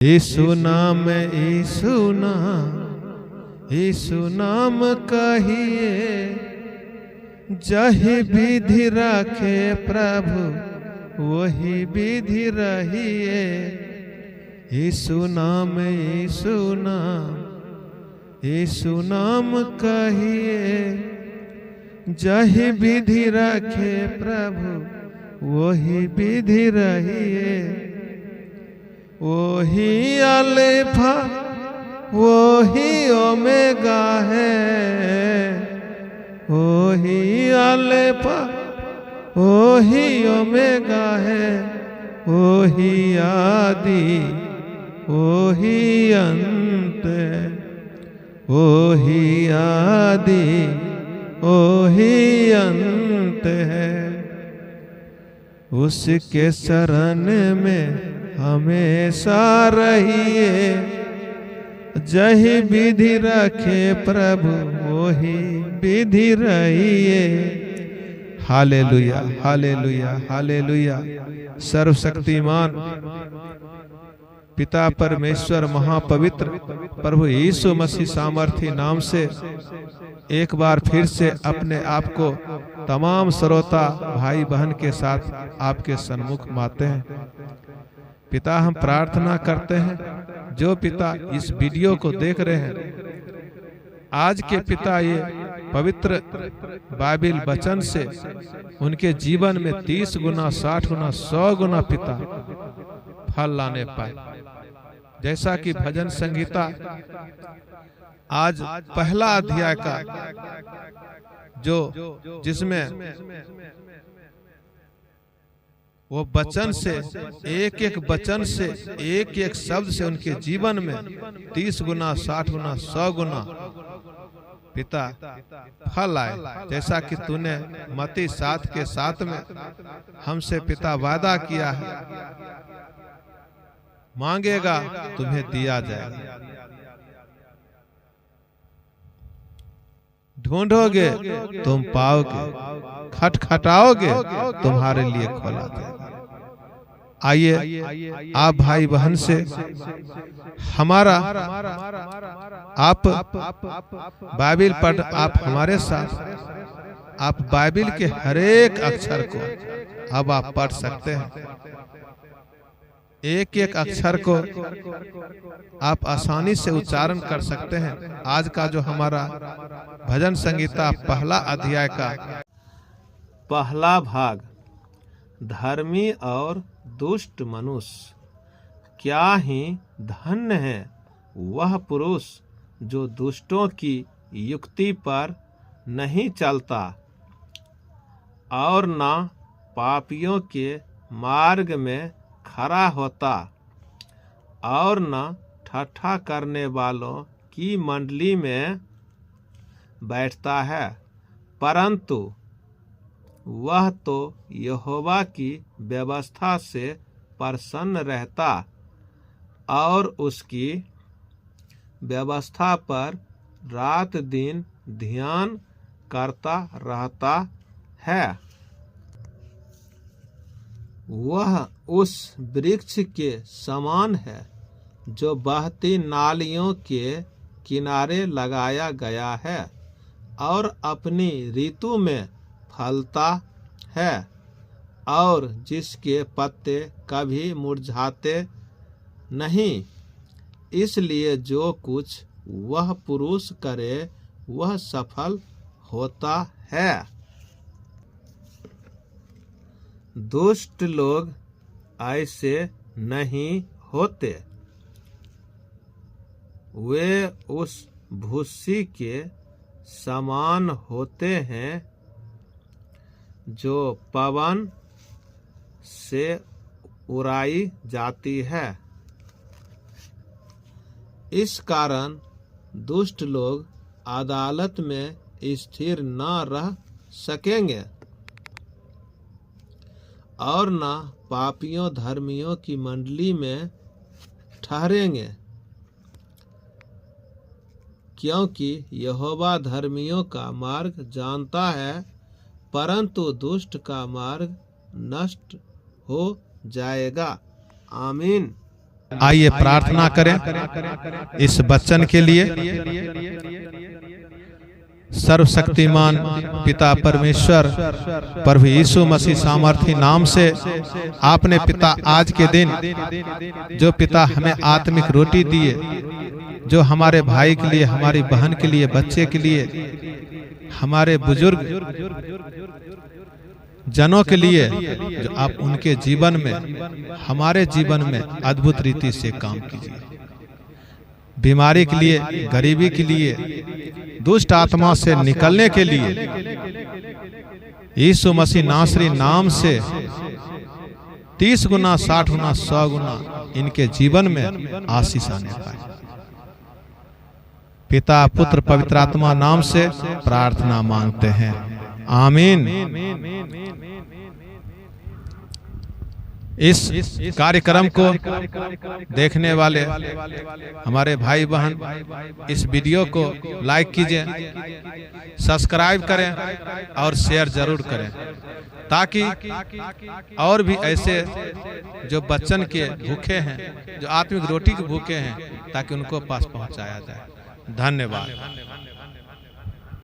यीशु नाम, यीशु नाम, यीशु नाम कहिए, जही विधि रखे प्रभु वही विधि रहिए। यीशु नाम, यीशु नाम, यीशु नाम कहिए, जही विधि रखे प्रभु वही विधि रहिए। वही अल्फा वही ओमेगा है, वही अल्फा वही ओमेगा है, वही आदि वही अंत है, वही आदि वही अंत है। उसके शरण में हमेशा रहिए, जही विधि रखे प्रभु वही विधि रहिए। Hallelujah, hallelujah, hallelujah. सर्वशक्तिमान पिता परमेश्वर महापवित्र प्रभु यीशु मसीह सामर्थी नाम से एक बार फिर से अपने आप को तमाम श्रोता भाई बहन के साथ आपके सन्मुख माते हैं। पिता, हम प्रार्थना करते हैं जो पिता इस वीडियो को देख रहे हैं, आज के पिता ये पवित्र बाइबिल वचन से उनके जीवन में 30 गुना 60 गुना 100 गुना पिता फल लाने पाए। जैसा कि भजन संगीता आज पहला अध्याय का जिसमें वो वचन से एक एक वचन से एक एक शब्द से उनके जीवन में 30 गुना 60 गुना 100 गुना पिता फल आए। जैसा कि तूने मत्ती 7 के 7 में हमसे पिता वादा किया है, मांगेगा तुम्हें दिया जाएगा, ढूंढोगे तुम पाओगे, खटखटाओगे तुम्हारे लिए खोला जाएगा। आइए आप भाई बहन से हमारा आप बाइबिल पढ़, आप हमारे साथ आप बाइबिल के हर एक अक्षर को अब आप पढ़ सकते हैं। एक एक अक्षर को आप आसानी से उच्चारण कर सकते हैं। आज का जो हमारा भजन संगीता पहला अध्याय का पहला भाग, धर्मी और दुष्ट मनुष्य, क्या ही धन्य है वह पुरुष जो दुष्टों की युक्ति पर नहीं चलता और ना पापियों के मार्ग में खड़ा होता और न ठट्ठा करने वालों की मंडली में बैठता है, परंतु वह तो यहोवा की व्यवस्था से प्रसन्न रहता और उसकी व्यवस्था पर रात दिन ध्यान करता रहता है। वह उस वृक्ष के समान है जो बहती नालियों के किनारे लगाया गया है और अपनी ऋतु में फलता है और जिसके पत्ते कभी मुरझाते नहीं। इसलिए जो कुछ वह पुरुष करे वह सफल होता है। दुष्ट लोग ऐसे नहीं होते, वे उस भूसी के समान होते हैं जो पवन से उड़ाई जाती है। इस कारण दुष्ट लोग अदालत में स्थिर न रह सकेंगे और न पापियों धर्मियों की मंडली में ठहरेंगे, क्योंकि यहोवा धर्मियों का मार्ग जानता है, परंतु दुष्ट का मार्ग नष्ट हो जाएगा। आमीन। आइए प्रार्थना करें इस बच्चन के लिए। सर्वशक्तिमान पिता परमेश्वर प्रभु यीशु मसीह सामर्थी नाम से आपने पिता आज के दिन जो पिता हमें आत्मिक रोटी दिए, जो हमारे भाई के लिए, हमारी बहन के लिए, बच्चे के लिए, हमारे बुजुर्ग जनों के लिए, जो आप उनके जीवन में, हमारे जीवन में अद्भुत रीति से काम कीजिए। बीमारी के लिए, गरीबी के लिए, दुष्ट आत्मा से निकलने के लिए यीशु मसीह नासरी नाम से 30 गुना, 60 गुना, 100 गुना इनके जीवन में आशीष आने पाए। पिता, पुत्र, पवित्र आत्मा नाम से प्रार्थना मांगते हैं, आमीन। इस कार्यक्रम को देखने वाले हमारे भाई बहन इस वीडियो को लाइक कीजिए, सब्सक्राइब करें और शेयर जरूर करें, ताकि और भी ऐसे जो बच्चन के भूखे हैं, जो आत्मिक रोटी के भूखे हैं, ताकि उनको पास पहुंचाया जाए। धन्यवाद।